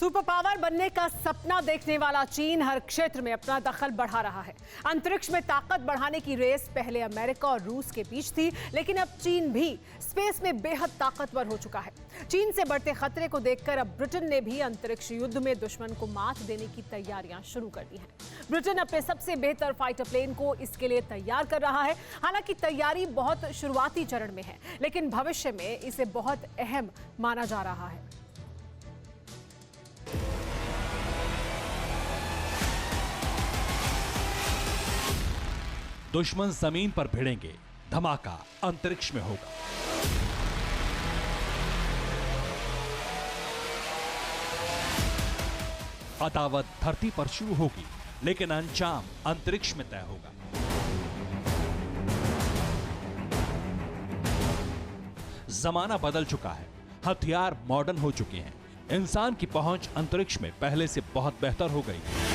Super power बनने का सपना देखने वाला चीन हर क्षेत्र में अपना दखल बढ़ा रहा है। अंतरिक्ष में ताकत बढ़ाने की रेस पहले अमेरिका और रूस के बीच थी, लेकिन अब चीन भी स्पेस में बेहद ताकतवर हो चुका है। चीन से बढ़ते खतरे को देखकर अब ब्रिटेन ने भी अंतरिक्ष युद्ध में दुश्मन को मात देने की तैयारियां शुरू कर दी हैं। ब्रिटेन अपने सबसे बेहतर फाइटर प्लेन को इसके लिए तैयार कर रहा है। हालांकि तैयारी बहुत शुरुआती चरण में है, लेकिन भविष्य में इसे बहुत अहम माना जा रहा है। दुश्मन जमीन पर भिड़ेंगे, धमाका अंतरिक्ष में होगा। अदावत धरती पर शुरू होगी, लेकिन अंजाम अंतरिक्ष में तय होगा। जमाना बदल चुका है, हथियार मॉडर्न हो चुके हैं, इंसान की पहुंच अंतरिक्ष में पहले से बहुत बेहतर हो गई है।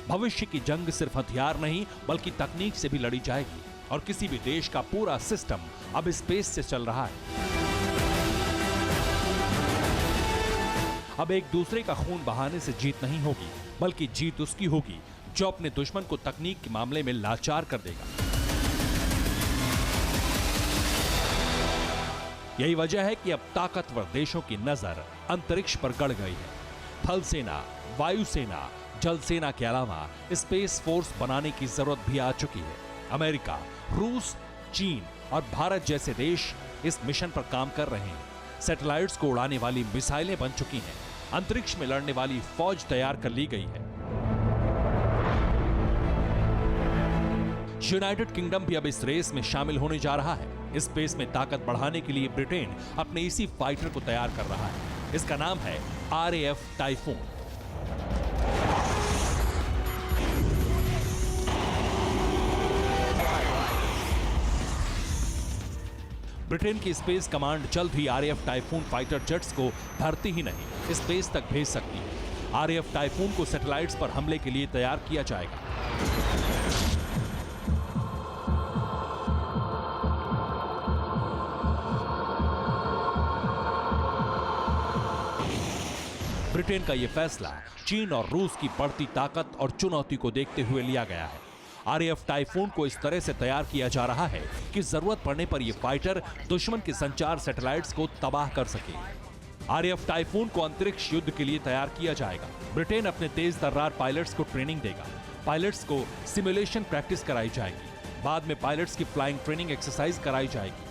भविष्य की जंग सिर्फ हथियार नहीं बल्कि तकनीक से भी लड़ी जाएगी, और किसी भी देश का पूरा सिस्टम अब स्पेस से चल रहा है। अब एक दूसरे का खून बहाने से जीत नहीं होगी, बल्कि जीत उसकी होगी जो अपने दुश्मन को तकनीक के मामले में लाचार कर देगा। यही वजह है कि अब ताकतवर देशों की नजर अंतरिक्ष पर गड़ गई है। थल सेना, वायु सेना, जल सेना के अलावा स्पेस फोर्स बनाने की जरूरत भी आ चुकी है। अमेरिका, रूस, चीन और भारत जैसे देश इस मिशन पर काम कर रहे हैं। सैटेलाइट्स को उड़ाने वाली मिसाइलें बन चुकी हैं। अंतरिक्ष में लड़ने वाली फौज तैयार कर ली गई है। यूनाइटेड किंगडम भी अब इस रेस में शामिल होने जा रहा है। स्पेस में ताकत बढ़ाने के लिए ब्रिटेन अपने इसी फाइटर को तैयार कर रहा है। इसका नाम है RAF टाइफून। ब्रिटेन की स्पेस कमांड जल्द ही RAF टाइफून फाइटर जेट्स को धरती ही नहीं स्पेस तक भेज सकती है। RAF टाइफून को सैटेलाइट्स पर हमले के लिए तैयार किया जाएगा। ब्रिटेन का यह फैसला चीन और रूस की बढ़ती ताकत और चुनौती को देखते हुए लिया गया है। RAF टाइफून को इस तरह से तैयार किया जा रहा है कि जरूरत पड़ने पर यह फाइटर दुश्मन के संचार सैटेलाइट्स को तबाह कर सके। RAF टाइफून को अंतरिक्ष युद्ध के लिए तैयार किया जाएगा। ब्रिटेन अपने तेज तर्रार पायलट्स को ट्रेनिंग देगा। पायलट्स को सिमुलेशन प्रैक्टिस कराई जाएगी। बाद में पायलट्स की फ्लाइंग ट्रेनिंग एक्सरसाइज कराई जाएगी।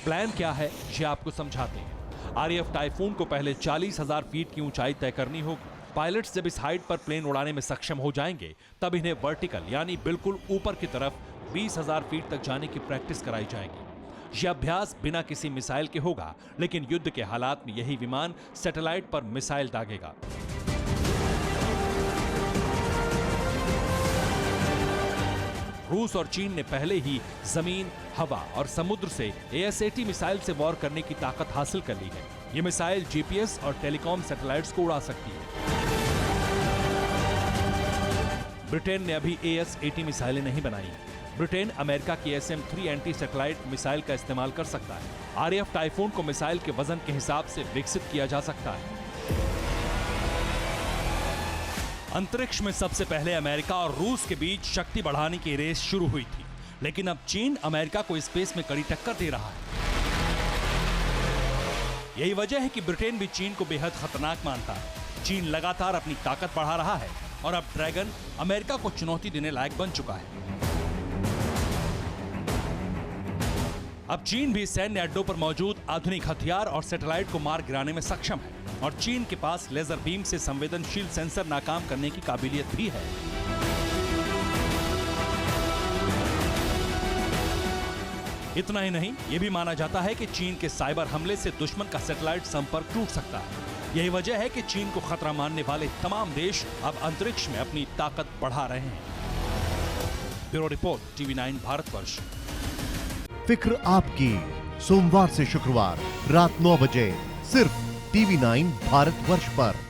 प्लान क्या है ये आपको समझाते हैं। RAF टाइफून को पहले 40,000 फीट की ऊंचाई तय करनी होगी। पायलट्स जब इस हाइट पर प्लेन उड़ाने में सक्षम हो जाएंगे, तब इन्हें वर्टिकल यानी बिल्कुल ऊपर की तरफ 20,000 फीट तक जाने की प्रैक्टिस कराई जाएगी। यह अभ्यास बिना किसी मिसाइल के होगा, लेकिन युद्ध के हालात में यही विमान सैटेलाइट पर मिसाइल दागेगा। रूस और चीन ने पहले ही जमीन, हवा और समुद्र से ASAT मिसाइल से वॉर करने की ताकत हासिल कर ली है। ये मिसाइल GPS और टेलीकॉम सैटेलाइट्स को उड़ा सकती है। ब्रिटेन ने अभी AS-80 मिसाइलें नहीं बनाई। ब्रिटेन अमेरिका की SM-3 एंटी सैटेलाइट मिसाइल का इस्तेमाल कर सकता है। RAF टाइफून को मिसाइल के वजन के हिसाब से विकसित किया जा सकता है। अंतरिक्ष में सबसे पहले अमेरिका और रूस के बीच शक्ति बढ़ाने की रेस शुरू हुई थी, लेकिन अब चीन अमेरिका को स्पेस में कड़ी टक्कर दे रहा है। यही वजह है कि ब्रिटेन भी चीन को बेहद खतरनाक मानता है। चीन लगातार अपनी ताकत बढ़ा रहा है और अब ड्रैगन अमेरिका को चुनौती देने लायक बन चुका है। अब चीन भी सैन्य अड्डों पर मौजूद आधुनिक हथियार और सैटेलाइट को मार गिराने में सक्षम है, और चीन के पास लेजर बीम से संवेदनशील सेंसर नाकाम करने की काबिलियत भी है। इतना ही नहीं, यह भी माना जाता है कि चीन के साइबर हमले से दुश्मन का सैटेलाइट संपर्क टूट सकता है। यही वजह है कि चीन को खतरा मानने वाले तमाम देश अब अंतरिक्ष में अपनी ताकत बढ़ा रहे हैं। Bureau report, TV9 Bharatvarsh. फिक्र आपकी, सोमवार से शुक्रवार रात 9 बजे सिर्फ TV9 भारतवर्ष पर।